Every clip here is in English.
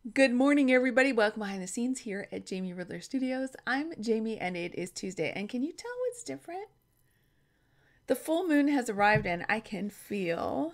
Good morning, everybody. Welcome behind the scenes here at Jamie Riddler Studios. I'm Jamie, and it is Tuesday. And can you tell what's different? The full moon has arrived, and I can feel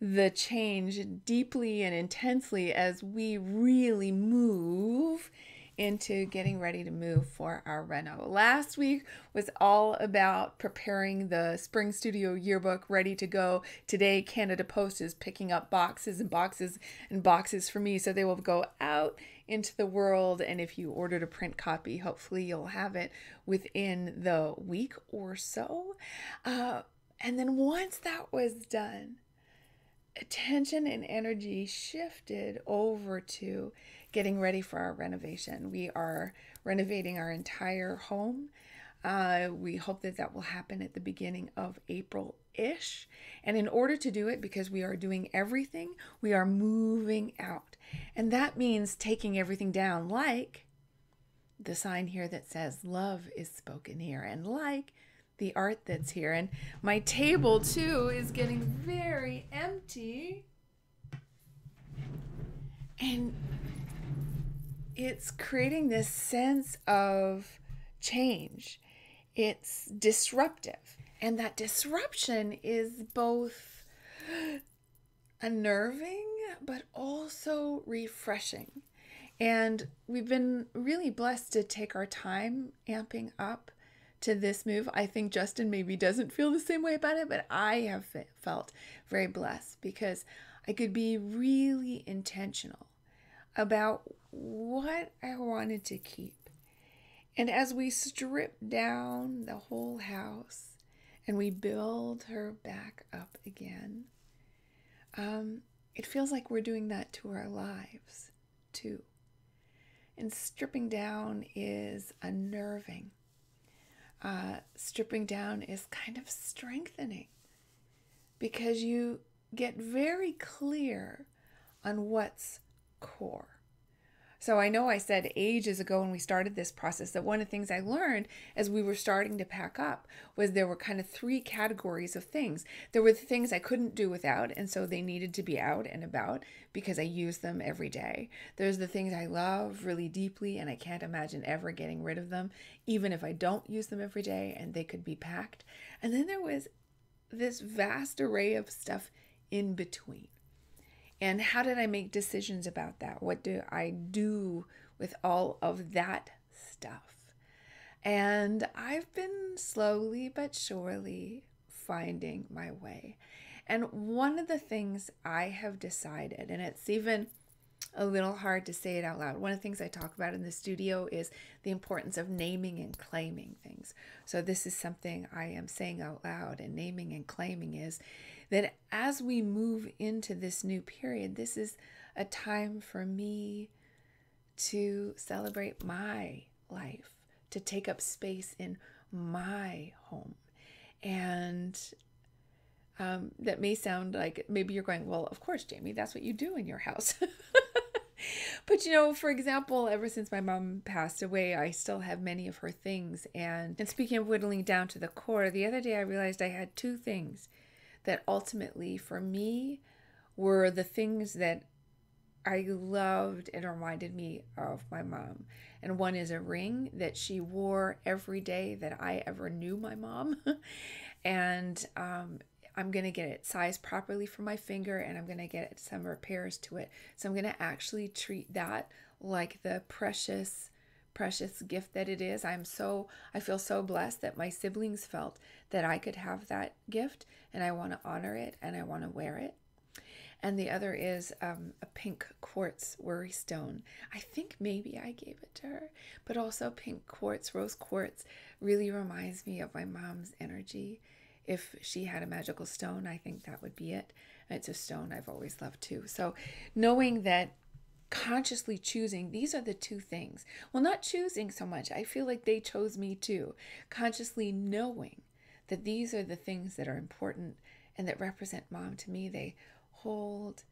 the change deeply and intensely as we really move into getting ready to move for our reno. Last week was all about preparing the Spring Studio yearbook ready to go. Today, Canada Post is picking up boxes and boxes and boxes for me, so they will go out into the world. And if you ordered a print copy, hopefully you'll have it within the week or so. And then once that was done, attention and energy shifted over to getting ready for our renovation. We are renovating our entire home. We hope that that will happen at the beginning of April-ish. And in order to do it, because we are doing everything, we are moving out. And that means taking everything down, like the sign here that says love is spoken here, and like the art that's here. And my table too is getting very empty, and it's creating this sense of change. It's disruptive, and that disruption is both unnerving but also refreshing. And we've been really blessed to take our time amping up to this move. I think Justin maybe doesn't feel the same way about it, but I have felt very blessed because I could be really intentional about what I wanted to keep. And as we strip down the whole house and we build her back up again, it feels like we're doing that to our lives too. And stripping down is unnerving. Stripping down is kind of strengthening because you get very clear on what's core. So I know I said ages ago when we started this process that one of the things I learned as we were starting to pack up was there were kind of three categories of things. There were the things I couldn't do without, and so they needed to be out and about because I use them every day. There's the things I love really deeply, and I can't imagine ever getting rid of them, even if I don't use them every day, and they could be packed. And then there was this vast array of stuff in between. And how did I make decisions about that? What do I do with all of that stuff? And I've been slowly but surely finding my way. And one of the things I have decided, and it's even a little hard to say it out loud, one of the things I talk about in the studio is the importance of naming and claiming things. So this is something I am saying out loud, and naming and claiming is that as we move into this new period, this is a time for me to celebrate my life, to take up space in my home. And that may sound like maybe you're going, well, of course, Jamie, that's what you do in your house. But for example, ever since my mom passed away, I still have many of her things. And speaking of whittling down to the core, the other day I realized I had two things that ultimately for me were the things that I loved and reminded me of my mom. And one is a ring that she wore every day that I ever knew my mom. And I'm going to get it sized properly for my finger, and I'm going to get some repairs to it. So I'm going to actually treat that like the precious gift that it is. I feel so blessed that my siblings felt that I could have that gift, and I want to honor it and I want to wear it. And the other is a pink quartz worry stone. I think maybe I gave it to her, but also pink quartz, rose quartz, really reminds me of my mom's energy. If she had a magical stone, I think that would be it. And it's a stone I've always loved too. So knowing that, consciously choosing, these are the two things. Well, not choosing so much. I feel like they chose me too. Consciously knowing that these are the things that are important and that represent mom to me. They hold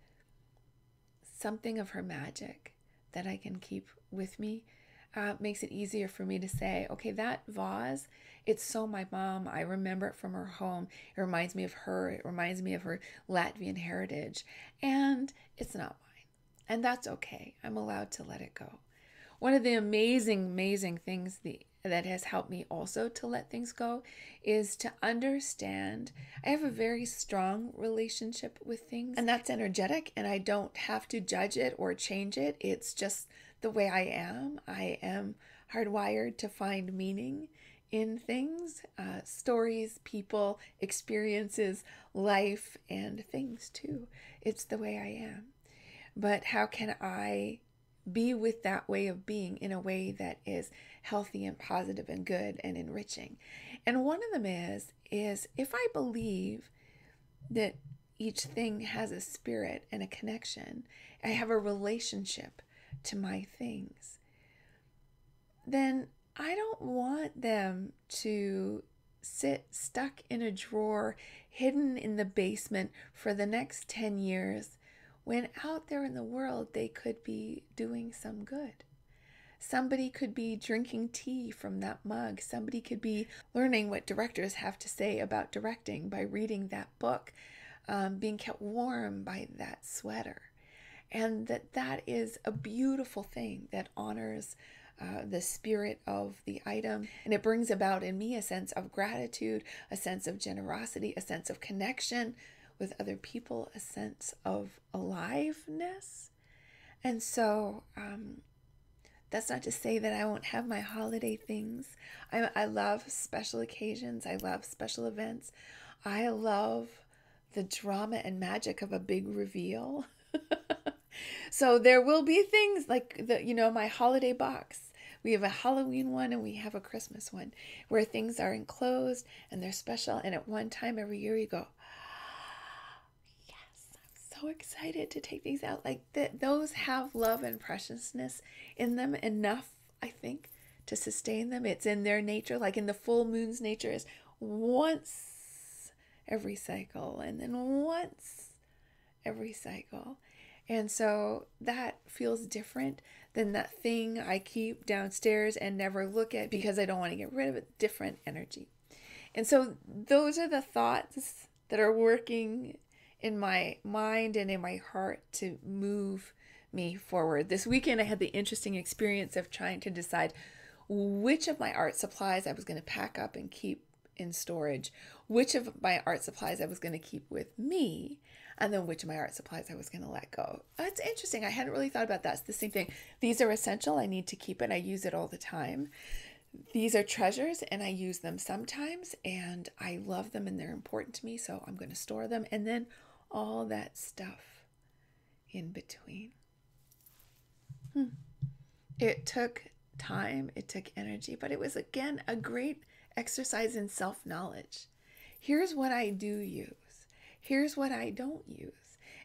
something of her magic that I can keep with me. Makes it easier for me to say, okay, that vase, it's so my mom. I remember it from her home. It reminds me of her. It reminds me of her Latvian heritage. And it's not mine. And that's okay. I'm allowed to let it go. One of the amazing things that has helped me also to let things go is to understand I have a very strong relationship with things, and that's energetic, and I don't have to judge it or change it. It's just the way I am. I am hardwired to find meaning in things, stories, people, experiences, life, and things too. It's the way I am. But how can I be with that way of being in a way that is healthy and positive and good and enriching? And one of them is if I believe that each thing has a spirit and a connection, I have a relationship to my things, then I don't want them to sit stuck in a drawer hidden in the basement for the next 10 years when out there in the world they could be doing some good. Somebody could be drinking tea from that mug. Somebody could be learning what directors have to say about directing by reading that book, being kept warm by that sweater. And that is a beautiful thing that honors the spirit of the item. And it brings about in me a sense of gratitude, a sense of generosity, a sense of connection with other people, a sense of aliveness. And so that's not to say that I won't have my holiday things. I love special occasions. I love special events. I love the drama and magic of a big reveal. So there will be things like my holiday box. We have a Halloween one and we have a Christmas one where things are enclosed and they're special. And at one time every year you go, yes, I'm so excited to take these out. Like those have love and preciousness in them enough, I think, to sustain them. It's in their nature, like in the full moon's nature is once every cycle and then once every cycle. And so that feels different than that thing I keep downstairs and never look at because I don't want to get rid of it. Different energy. And so those are the thoughts that are working in my mind and in my heart to move me forward. This weekend I had the interesting experience of trying to decide which of my art supplies I was going to pack up and keep in storage, which of my art supplies I was going to keep with me, and then which of my art supplies I was going to let go. That's interesting. I hadn't really thought about that. It's the same thing. These are essential. I need to keep it. I use it all the time. These are treasures and I use them sometimes and I love them and they're important to me, so I'm going to store them. And then all that stuff in between. It took time, it took energy, but it was again a great exercise in self-knowledge. Here's what I do use. Here's what I don't use.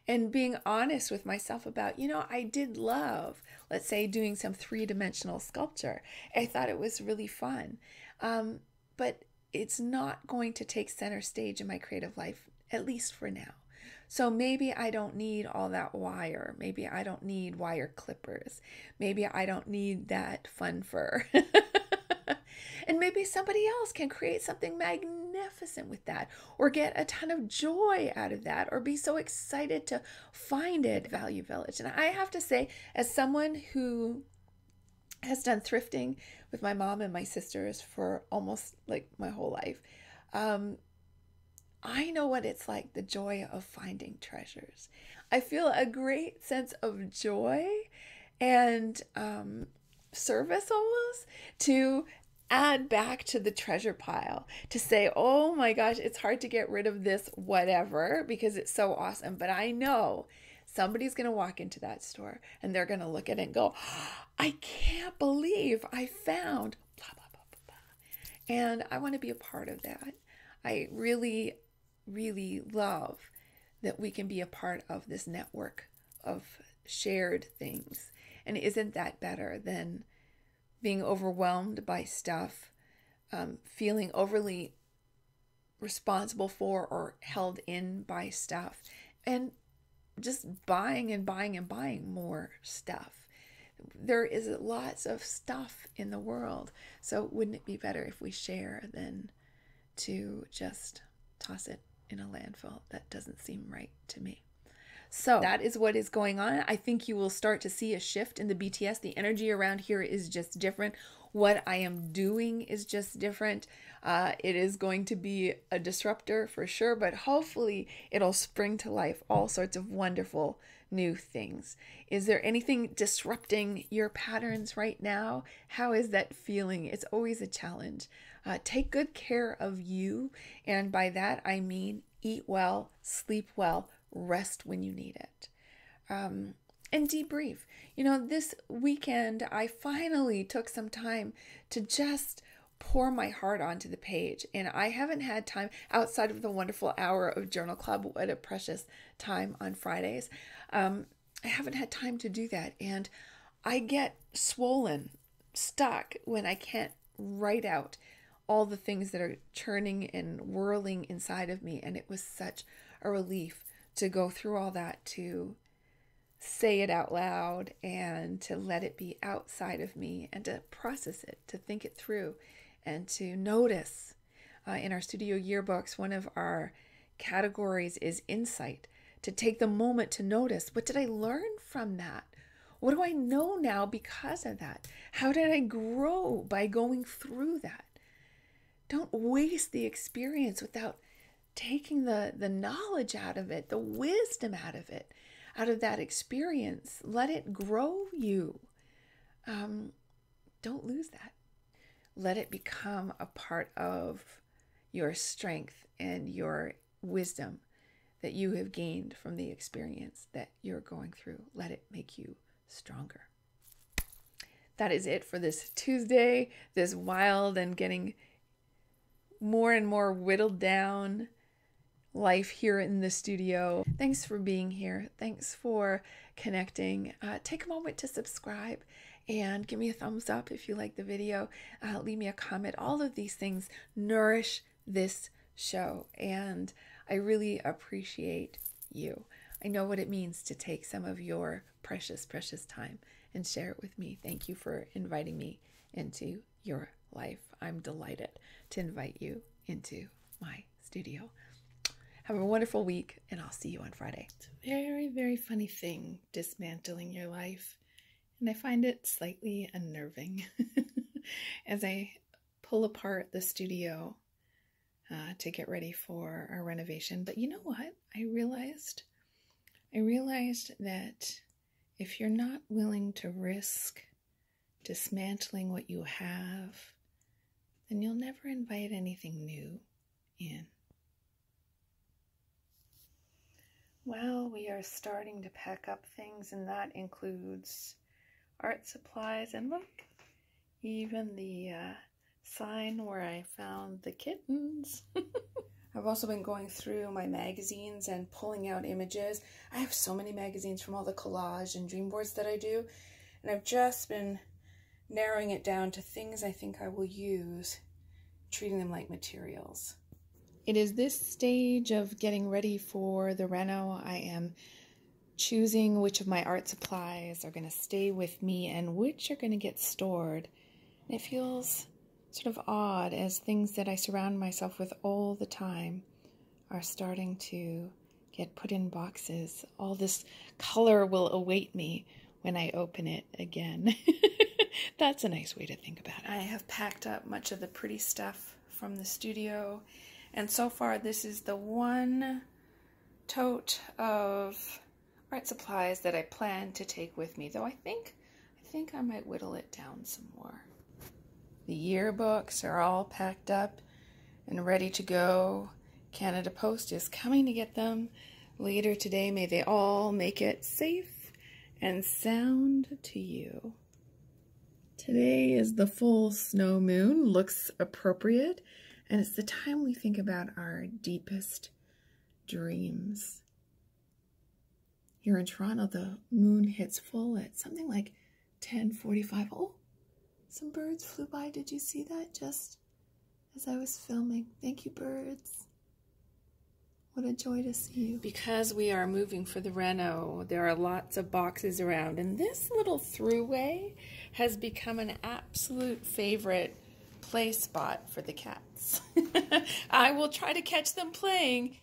And being honest with myself about, I did love, let's say, doing some three-dimensional sculpture. I thought it was really fun. But it's not going to take center stage in my creative life, at least for now. So maybe I don't need all that wire. Maybe I don't need wire clippers. Maybe I don't need that fun fur. And maybe somebody else can create something magnificent with that or get a ton of joy out of that or be so excited to find it. Value Village. And I have to say, as someone who has done thrifting with my mom and my sisters for almost like my whole life, I know what it's like, the joy of finding treasures. I feel a great sense of joy and service almost to add back to the treasure pile, to say, oh my gosh, it's hard to get rid of this whatever because it's so awesome. But I know somebody's going to walk into that store and they're going to look at it and go, I can't believe I found blah, blah, blah, blah, blah. And I want to be a part of that. I really love that we can be a part of this network of shared things. And isn't that better than being overwhelmed by stuff, feeling overly responsible for or held in by stuff, and just buying and buying and buying more stuff? There is lots of stuff in the world. So wouldn't it be better if we share than to just toss it in a landfill? That doesn't seem right to me. So that is what is going on. I think you will start to see a shift in the BTS. The energy around here is just different. What I am doing is just different. It is going to be a disruptor for sure, but hopefully it'll spring to life all sorts of wonderful new things. Is there anything disrupting your patterns right now? How is that feeling? It's always a challenge. Take good care of you, and by that I mean eat well, sleep well, rest when you need it. And debrief. You know, this weekend I finally took some time to just pour my heart onto the page, and I haven't had time outside of the wonderful hour of Journal Club. What a precious time on Fridays. I haven't had time to do that, and I get swollen, stuck when I can't write out all the things that are churning and whirling inside of me. And it was such a relief to go through all that, to say it out loud and to let it be outside of me and to process it, to think it through and to notice. In our studio yearbooks, one of our categories is insight, to take the moment to notice, what did I learn from that? What do I know now because of that? How did I grow by going through that? Don't waste the experience without taking the knowledge out of it, the wisdom out of it, out of that experience. Let it grow you. Don't lose that. Let it become a part of your strength and your wisdom that you have gained from the experience that you're going through. Let it make you stronger. That is it for this Tuesday, this wild and getting more and more whittled down life here in the studio. Thanks for being here. Thanks for connecting. Take a moment to subscribe and give me a thumbs up if you like the video. Leave me a comment. All of these things nourish this show, and I really appreciate you. I know what it means to take some of your precious, precious time and share it with me. Thank you for inviting me into your life. I'm delighted to invite you into my studio. Have a wonderful week, and I'll see you on Friday. It's a very, very funny thing, dismantling your life. And I find it slightly unnerving as I pull apart the studio to get ready for our renovation. But you know what? I realized that if you're not willing to risk dismantling what you have, then you'll never invite anything new in. Well, we are starting to pack up things, and that includes art supplies, and look, even the sign where I found the kittens. I've also been going through my magazines and pulling out images. I have so many magazines from all the collage and dream boards that I do, and I've just been narrowing it down to things I think I will use, treating them like materials. It is this stage of getting ready for the reno. I am choosing which of my art supplies are going to stay with me and which are going to get stored. And it feels sort of odd as things that I surround myself with all the time are starting to get put in boxes. All this color will await me when I open it again. That's a nice way to think about it. I have packed up much of the pretty stuff from the studio, and so far this is the one tote of art supplies that I plan to take with me, though I think I might whittle it down some more. The yearbooks are all packed up and ready to go. Canada Post is coming to get them later today. May they all make it safe and sound to you. Today is the full snow moon. Looks appropriate, and it's the time we think about our deepest dreams. Here in Toronto, the moon hits full at something like 10:45. Oh, some birds flew by. Did you see that just as I was filming? Thank you, birds. What a joy to see you. Because we are moving for the reno, there are lots of boxes around, and this little throughway has become an absolute favorite play spot for the cats. I will try to catch them playing